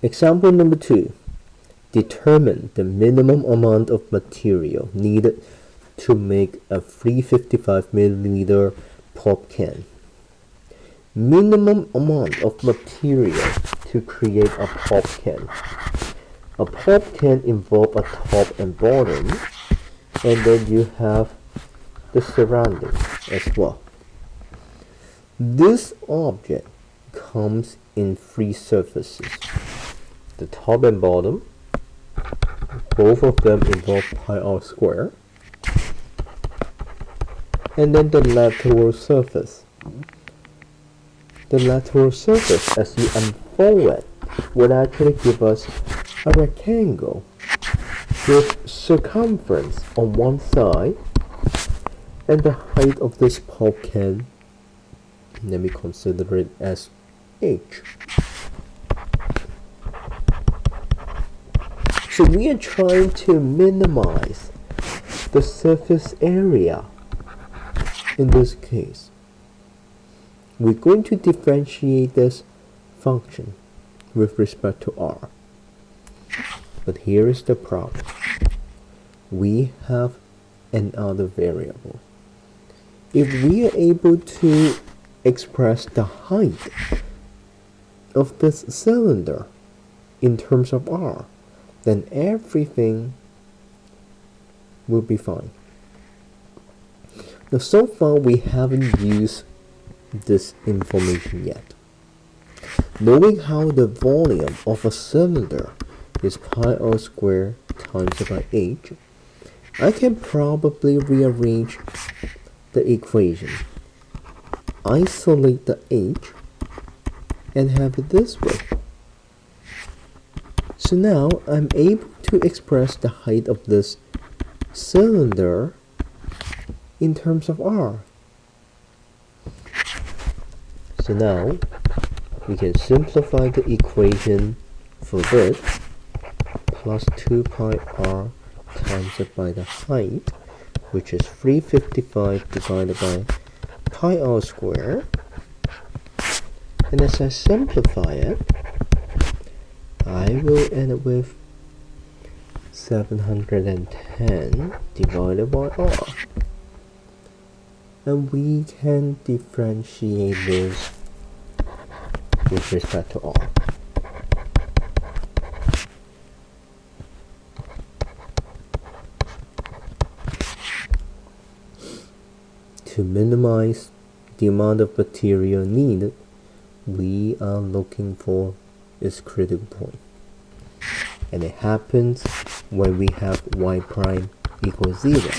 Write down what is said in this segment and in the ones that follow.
Example number 2. Determine the minimum amount of material needed to make a 355 milliliter pop can. Minimum amount of material to create a pop can. A pop can involves a top and bottom, and then you have the surrounding as well. This object comes in three surfaces. The top and bottom, both of them involve pi r square, and then the lateral surface. The lateral surface, as you unfold it, would actually give us a rectangle with circumference on one side and the height of this pop can, let me consider it as h. So we are trying to minimize the surface area in this case. We're going to differentiate this function with respect to r. But here is the problem. We have another variable. If we are able to express the height of this cylinder in terms of r, then everything will be fine. Now, so far we haven't used this information yet. Knowing how the volume of a cylinder is pi r squared times by h, I can probably rearrange the equation, isolate the h, and have it this way. So now I'm able to express the height of this cylinder in terms of r. So now we can simplify the equation for this, plus 2 pi r times by the height, which is 355 divided by pi r squared. And as I simplify it, I will end up with 710 divided by r. And we can differentiate this with respect to r. To minimize the amount of material needed, we are looking for this critical point. And it happens when we have y prime equals 0.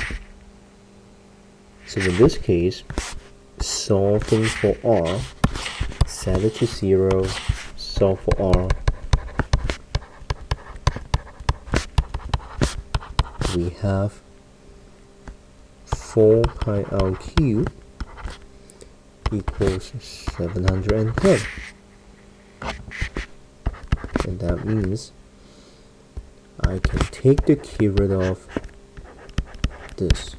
So in this case, solving for r, set it to 0, solve for r, we have 4 pi r cubed equals 710. And that means I can take the key rid of this.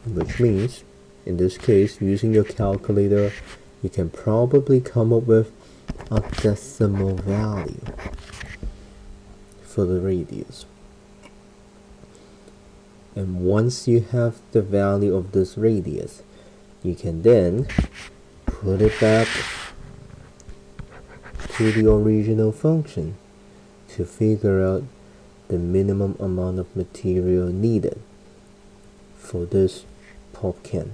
Which means, in this case, using your calculator, you can probably come up with a decimal value for the radius. And once you have the value of this radius, you can then put it back to the original function to figure out the minimum amount of material needed for this pop can.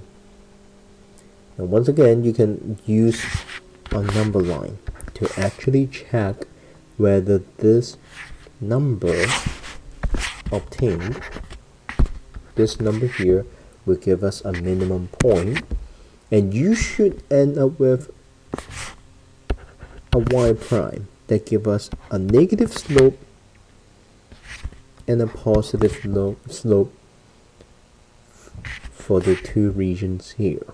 And once again, you can use a number line to actually check whether this number obtained, this number here, will give us a minimum point, and you should end up with a y prime that give us a negative slope and a positive slope for the two regions here.